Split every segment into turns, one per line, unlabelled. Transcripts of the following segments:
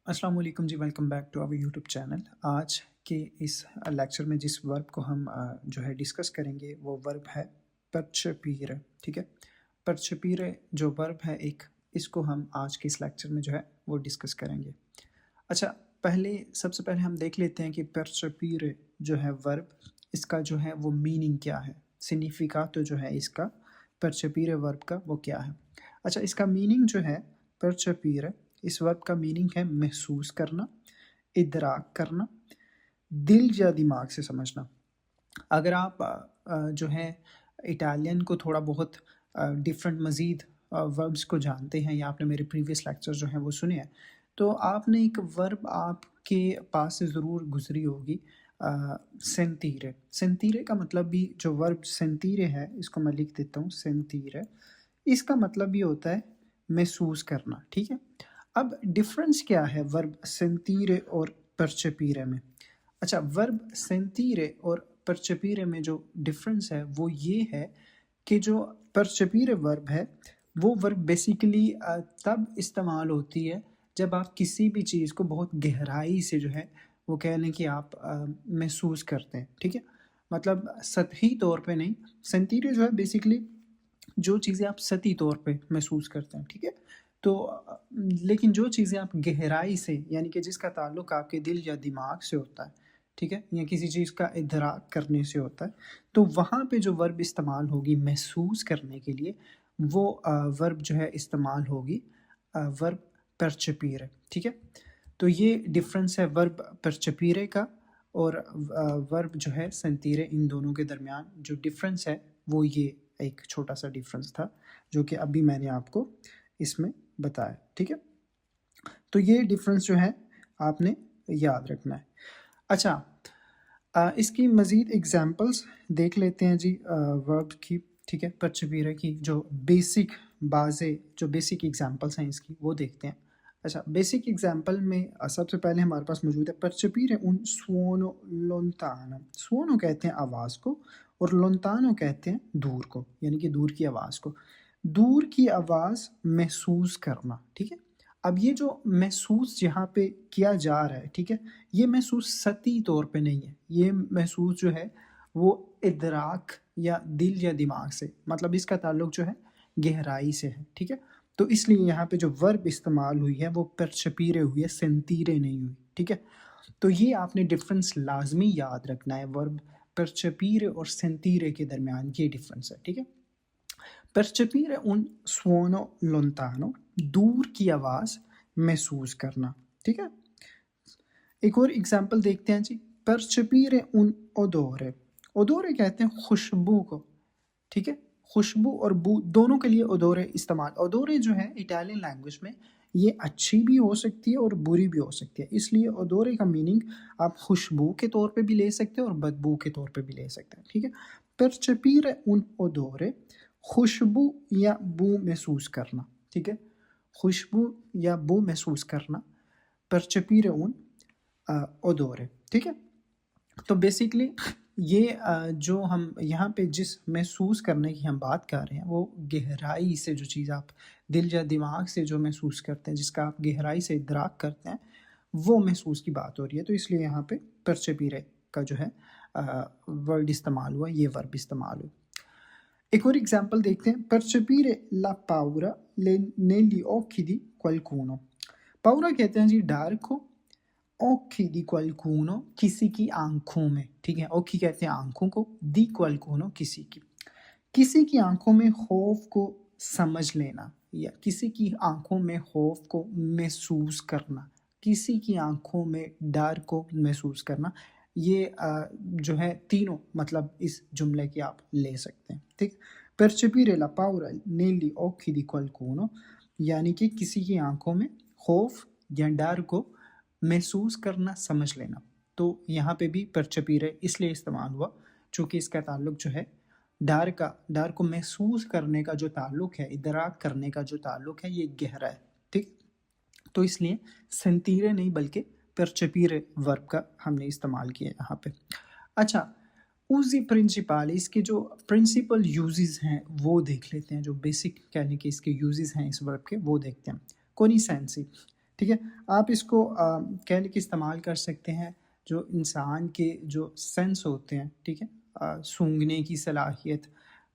अस्सलाम वालेकुम जी, welcome back to our YouTube channel. आज के इस लेक्चर में जिस वर्ब को हम जो है डिस्कस करेंगे वो वर्ब है परचपीरे। ठीक है, परचपीरे जो वर्ब है एक, इसको हम आज के इस लेक्चर में जो है वो डिस्कस करेंगे। अच्छा, सबसे पहले हम देख लेते हैं कि परचपीरे जो है वर्ब, इसका जो है वो मीनिंग क्या है, सिग्निफिकातो जो है इसका परचपीरे वर्ब का वो क्या है। अच्छा, इसका मीनिंग जो है परचपीरे, इस वर्ब का मीनिंग है महसूस करना, इदराक करना, दिल या दिमाग से समझना। अगर आप जो है इटालियन को थोड़ा बहुत डिफरेंट मज़ीद वर्ब्स को जानते हैं या आपने मेरे प्रीवियस लेक्चर जो हैं वो सुने हैं, तो आपने एक वर्ब आपके पास से ज़रूर गुजरी होगी, सेंतीरे। सेंतीरे का मतलब भी, जो वर्ब सेंतीरे है इसको मैं लिख देता हूँ, सेंतीरे, इसका मतलब भी होता है महसूस करना। ठीक है, अब डिफरेंस क्या है वर्ब सेंतीरे और परचपीरे में। अच्छा, वर्ब सेंतीरे और परचपीरे में जो डिफरेंस है वो ये है कि जो परचपीरे वर्ब है वो वर्ब बेसिकली तब इस्तेमाल होती है जब आप किसी भी चीज़ को बहुत गहराई से जो है वो कह लें कि आप महसूस करते हैं। ठीक है, मतलब सतही तौर पे नहीं। सेंतीरे जो है बेसिकली जो चीज़ें आप सतही तौर पे महसूस करते हैं। ठीक है, तो लेकिन जो चीज़ें आप गहराई से, यानी कि जिसका ताल्लुक आपके दिल या दिमाग से होता है, ठीक है, या किसी चीज़ का इदराक करने से होता है, तो वहाँ पे जो वर्ब इस्तेमाल होगी महसूस करने के लिए, वो वर्ब जो है इस्तेमाल होगी वर्ब परचपीरे। ठीक है, तो ये डिफरेंस है वर्ब परचपीरे का और वर्ब जो है सेंतीरे। इन दोनों के दरमियान जो डिफरेंस है वो ये एक छोटा सा डिफरेंस था जो कि अभी मैंने आपको इसमें बताया। ठीक है, तो ये डिफरेंस जो है आपने याद रखना है। अच्छा, इसकी मज़ीद एग्जांपल्स देख लेते हैं जी वर्ब की। ठीक है, परचबीरा की जो बेसिक एग्जांपल्स हैं इसकी वो देखते हैं। अच्छा, बेसिक एग्जांपल में सबसे पहले हमारे पास मौजूद है परचपीरे उन सुओनो लोंतानो। सुओनो कहते हैं आवाज़ को और लोंतानो कहते हैं दूर को, यानी कि दूर की आवाज़ को। दूर की आवाज़ महसूस करना। ठीक है, अब ये जो महसूस यहाँ पे किया जा रहा है, ठीक है, ये महसूस सतही तौर पे नहीं है। ये महसूस जो है वो इदराक या दिल या दिमाग से, मतलब इसका ताल्लुक जो है गहराई से है। ठीक है, तो इसलिए यहाँ पे जो वर्ब इस्तेमाल हुई है वो परचपीरे हुई है, सेंतीरे नहीं हुई। ठीक है, तो ये आपने डिफरेंस लाजमी याद रखना है, वर्ब परचपीरे और सेंतीरे के दरमियान ये डिफरेंस है। ठीक है, परचपीरे उन सुओनो लोंतानो, दूर की आवाज़ महसूस करना। ठीक है, एक और एग्जाम्पल देखते हैं जी, परचपीरे उन ओदोरे। ओदोरे कहते हैं खुशबू को। ठीक है, खुशबू और बू दोनों के लिए ओदोरे इस्तेमाल। ओदोरे जो है इटालियन लैंग्वेज में ये अच्छी भी हो सकती है और बुरी भी हो सकती है, इसलिए ओदोरे का मीनिंग आप खुशबू के तौर पे भी ले सकते हैं और बदबू के तौर पे भी ले सकते हैं। ठीक है, परचपीरे उन ओदोरे, खुशबू या बू महसूस करना। ठीक है, खुशबू या बू महसूस करना, परचपीरे उन ओदोरे। ठीक है, तो बेसिकली ये जो हम यहाँ पे जिस महसूस करने की हम बात कर रहे हैं वो गहराई से, जो चीज़ आप दिल या दिमाग से जो महसूस करते हैं, जिसका आप गहराई से इदराक करते हैं, वो महसूस की बात हो रही है। तो इसलिए यहाँ पे परचपीरे का जो है वर्ड इस्तेमाल हुआ, ये वर्ब इस्तेमाल हुआ। एक और एग्जांपल देखते हैं, परचपीरे ला पाउरा negli occhi di qualcuno। पाउरा कहते हैं जी डर को, occhi di qualcuno किसी की आंखों में। ठीक है, occhi कहते हैं आंखों को, di qualcuno किसी की। किसी की आंखों में खौफ को समझ लेना या किसी की आंखों में खौफ को महसूस करना, किसी की आंखों में डर को महसूस करना, ये जो है तीनों मतलब इस जुमले की आप ले सकते हैं। ठीक, percepire la paura negli occhi di qualcuno, यानी कि किसी की आंखों में खौफ या डर को महसूस करना, समझ लेना। तो यहाँ पे भी परचपीरे इसलिए इस्तेमाल हुआ चूँकि इसका ताल्लुक जो है डर को महसूस करने का जो ताल्लुक है, इदराक करने का जो ताल्लुक है, ये गहरा है। ठीक, तो इसलिए सेंतीरे नहीं बल्कि परचपीरे वर्ब का हमने इस्तेमाल किया यहाँ पे। अच्छा, उज़ी प्रिंसिपाली, इसके जो प्रिंसिपल यूजेस हैं वो देख लेते हैं, जो बेसिक कहने के इसके यूजेस हैं इस वर्ब के वो देखते हैं। कोनिसेंसी, ठीक है। आप इसको कहने के इस्तेमाल कर सकते हैं जो इंसान के जो सेंस होते हैं, ठीक है, सूंघने की सलाहियत,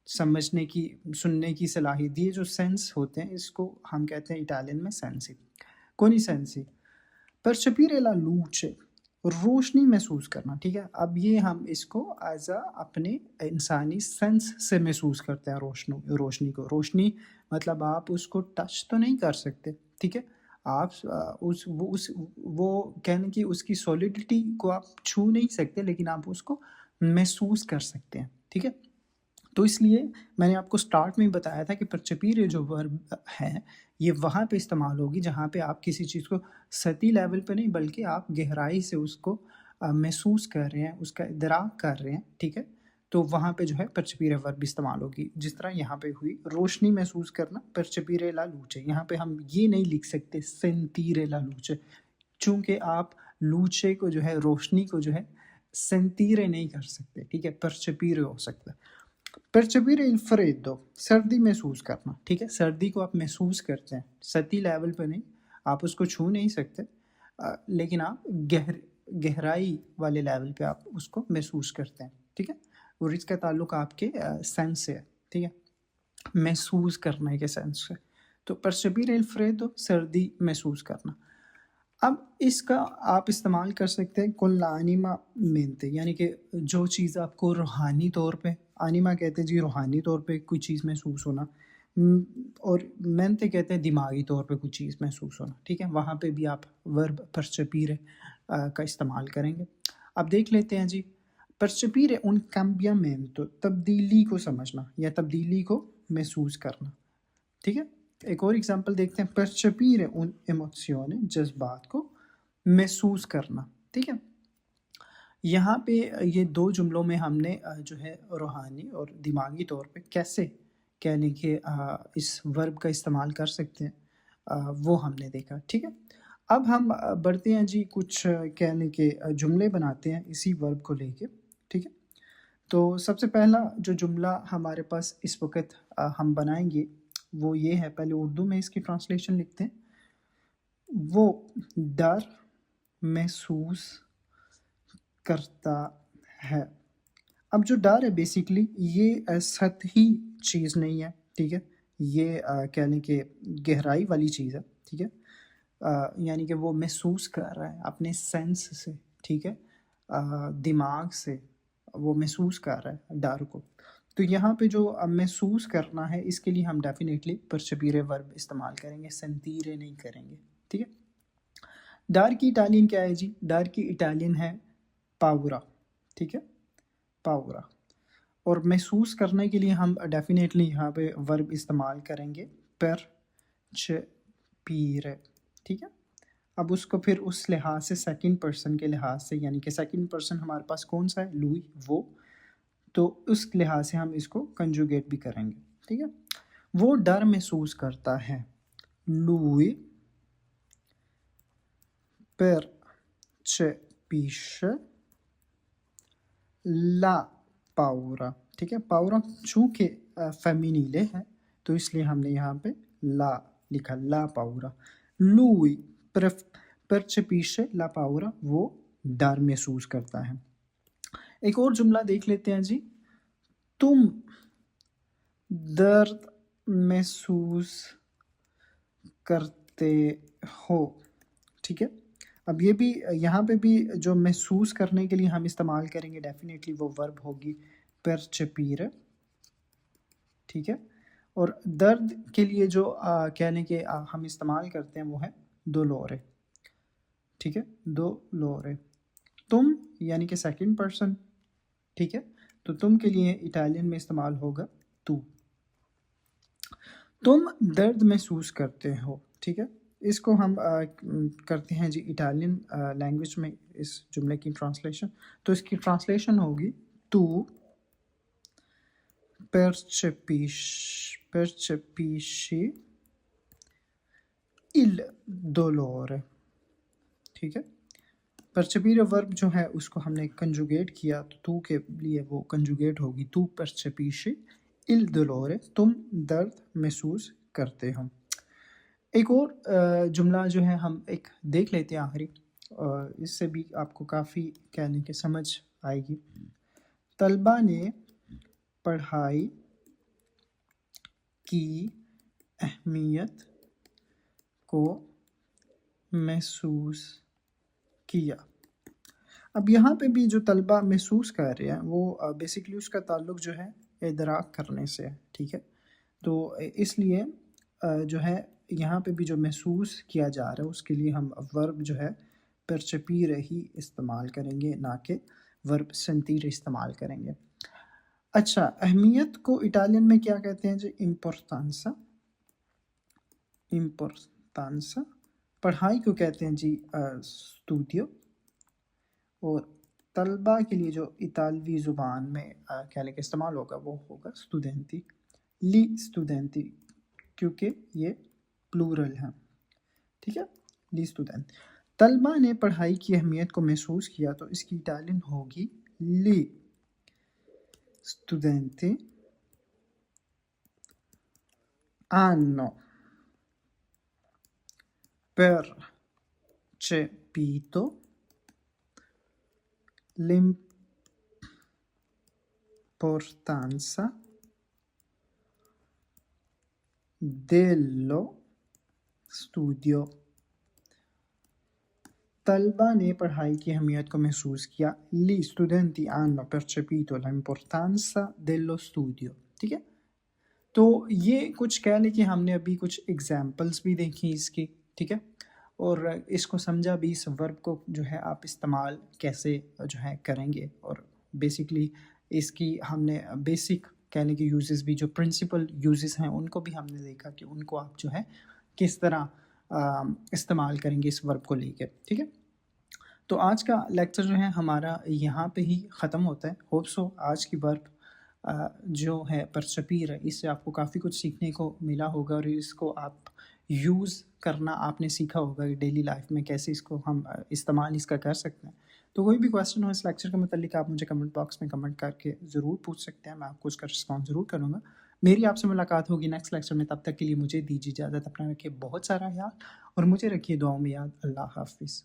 समझने की, सुनने की सलाहियत, ये जो सेंस होते हैं इसको हम कहते हैं इटालियन में सेंसी, कोनी सेंसी। परसेपिरे ला लूचे, रोशनी महसूस करना, ठीक है। अब ये हम इसको एज अ अपने इंसानी सेंस से महसूस करते हैं रोशनी को। रोशनी मतलब आप उसको टच तो नहीं कर सकते, ठीक है। आप वो कहने की उसकी सॉलिडिटी को आप छू नहीं सकते, लेकिन आप उसको महसूस कर सकते हैं, ठीक है। तो इसलिए मैंने आपको स्टार्ट में ही बताया था कि परचपीरे जो वर्ब है ये वहाँ पे इस्तेमाल होगी जहाँ पे आप किसी चीज़ को सतही लेवल पे नहीं बल्कि आप गहराई से उसको महसूस कर रहे हैं, उसका इदराक कर रहे हैं, ठीक है। तो वहाँ पे जो है परचपीरे वर्ब इस्तेमाल होगी, जिस तरह यहाँ पे हुई रोशनी महसूस करना, परचपीरे ला लूचे। यहाँ पे हम ये नहीं लिख सकते सेंतीरे ला लूचे, चूँकि आप लूचे को जो है, रोशनी को जो है सेंतीरे नहीं कर सकते, ठीक है, परचपीरे हो सकता है। परसेपिरे इल फ्रेदो, सर्दी महसूस करना, ठीक है। सर्दी को आप महसूस करते हैं, सतही लेवल पे नहीं, आप उसको छू नहीं सकते, लेकिन आप गहराई वाले लेवल पे आप उसको महसूस करते हैं, ठीक है। और इसका ताल्लुक आपके सेंस से है, ठीक है, महसूस करने के सेंस से। तो परसेपिरे इल फ्रेदो, सर्दी महसूस करना। अब इसका आप इस्तेमाल कर सकते हैं कुल आनिमा मेंते, यानी कि जो चीज़ आपको रूहानी तौर पे, आनिमा कहते हैं जी रूहानी तौर पे कोई चीज़ महसूस होना, और मेंते कहते हैं दिमागी तौर पे कोई चीज़ महसूस होना, ठीक है। वहाँ पे भी आप वर्ब परसेपिरे का इस्तेमाल करेंगे। अब देख लेते हैं जी, परसेपिरे उन cambiamento, तब्दीली को समझना या तब्दीली को महसूस करना, ठीक है। एक और एग्जांपल देखते हैं, परसेपिरे उन emozione, जज्बात को महसूस करना, ठीक है। यहाँ पे ये दो जुमलों में हमने जो है रूहानी और दिमागी तौर पे कैसे कहने के इस वर्ब का इस्तेमाल कर सकते हैं, वो हमने देखा, ठीक है। अब हम बढ़ते हैं जी, कुछ कहने के जुमले बनाते हैं इसी वर्ब को लेके, ठीक है। तो सबसे पहला जो जुमला हमारे पास इस वक्त हम बनाएंगे वो ये है, पहले उर्दू में इसकी ट्रांसलेशन लिखते हैं। वो डर महसूस करता है। अब जो डर है बेसिकली ये सतही चीज़ नहीं है, ठीक है। ये कहने के गहराई वाली चीज़ है, ठीक है। यानी कि वो महसूस कर रहा है अपने सेंस से, ठीक है, दिमाग से वो महसूस कर रहा है डर को। तो यहाँ पे जो महसूस करना है इसके लिए हम डेफिनेटली परसेपिरे वर्ब इस्तेमाल करेंगे, सेंतीरे नहीं करेंगे, ठीक है। डर की इटालियन क्या है जी? डर की इटालियन है पाउरा, ठीक है, पाउरा। और महसूस करने के लिए हम डेफिनेटली यहाँ पे वर्ब इस्तेमाल करेंगे परचपीरे, ठीक है। अब उसको फिर उस लिहाज से सेकंड पर्सन के लिहाज से, यानी कि सेकंड पर्सन हमारे पास कौन सा है, लुई, वो, तो उस लिहाज से हम इसको कंजुगेट भी करेंगे, ठीक है। वो डर महसूस करता है, लुई percepisce la paura, ठीक है। पाउरा चूँकि फेमिनीले है तो इसलिए हमने यहाँ पे ला लिखा, ला पाउरा। लुई percepisce la paura, वो डर महसूस करता है। एक और जुमला देख लेते हैं जी, तुम दर्द महसूस करते हो, ठीक है। अब ये भी यहाँ पे भी जो महसूस करने के लिए हम इस्तेमाल करेंगे डेफिनेटली वो वर्ब होगी परचपीरे, ठीक है। और दर्द के लिए जो कहने के हम इस्तेमाल करते हैं वो है दोलोरे, ठीक है, दोलोरे। तुम यानी कि सेकंड पर्सन, ठीक है, तो तुम के लिए इटालियन में इस्तेमाल होगा तू। तुम दर्द महसूस करते हो, ठीक है। इसको हम करते हैं जी इटालियन लैंग्वेज में इस जुमले की ट्रांसलेशन। तो इसकी ट्रांसलेशन होगी, तू percepisci il dolore, ठीक है। परचपीरे वर्ब जो है उसको हमने कंजुगेट किया तो तू के लिए वो कंजुगेट होगी, तू परचपीशी इल dolore, तुम दर्द महसूस करते हो। एक और जुमला जो है हम एक देख लेते हैं आखिरी, इससे भी आपको काफ़ी कहने की समझ आएगी। तलबा ने पढ़ाई की अहमियत को महसूस किया। अब यहाँ पे भी जो तलबा महसूस कर रहे हैं वो बेसिकली उसका ताल्लुक जो है इदराक करने से है, ठीक है। तो इसलिए जो है यहाँ पे भी जो महसूस किया जा रहा है उसके लिए हम वर्ब जो है परचपीरे ही इस्तेमाल करेंगे, ना कि वर्ब सेंटीरे इस्तेमाल करेंगे। अच्छा, अहमियत को इटालियन में क्या कहते हैं जी? इम्पोर्टेंसा। इम्पोर्टेंसा। पढ़ाई को कहते हैं जी स्टूडियो। और तलबा के लिए जो इतालवी ज़ुबान में कहने का इस्तेमाल होगा वो होगा स्टूडेंटी, ली स्टूडेंटी, क्योंकि ये प्लूरल है, ठीक है, ली स्टूडेंट। तलबा ने पढ़ाई की अहमियत को महसूस किया तो इसकी इटालियन होगी ली studenti hanno percepito l'importanza dello studio। तलबा ने पढ़ाई की अहमियत को महसूस किया। Gli studenti hanno percepito l'importanza dello studio, ठीक है। तो ये कुछ कह लें कि हमने अभी कुछ एग्जाम्पल्स भी देखी इसकी, ठीक है, और इसको समझा भी, इस वर्ब को जो है आप इस्तेमाल कैसे जो है करेंगे, और बेसिकली इसकी हमने बेसिक कहने के यूजेस भी, जो प्रिंसिपल यूजेस हैं उनको भी हमने देखा कि उनको आप जो है किस तरह इस्तेमाल करेंगे इस वर्ब को लेके, ठीक है। तो आज का लेक्चर जो है हमारा यहाँ पे ही ख़त्म होता है। होप सो आज की वर्ब जो है परचपीर है, इससे आपको काफ़ी कुछ सीखने को मिला होगा और इसको आप यूज़ करना आपने सीखा होगा कि डेली लाइफ में कैसे इसको हम इस्तेमाल इसका कर सकते हैं। तो कोई भी क्वेश्चन हो इस लेक्चर के मतलब आप मुझे कमेंट बॉक्स में कमेंट करके ज़रूर पूछ सकते हैं, मैं आपको उसका रिस्पॉन्स ज़रूर करूँगा। मेरी आपसे मुलाकात होगी नेक्स्ट लेक्चर में, तब तक के लिए मुझे दीजिए इजाज़त। अपना रखिए बहुत सारा ख्याल और मुझे रखिए दुआओं में याद। अल्लाह हाफिज़।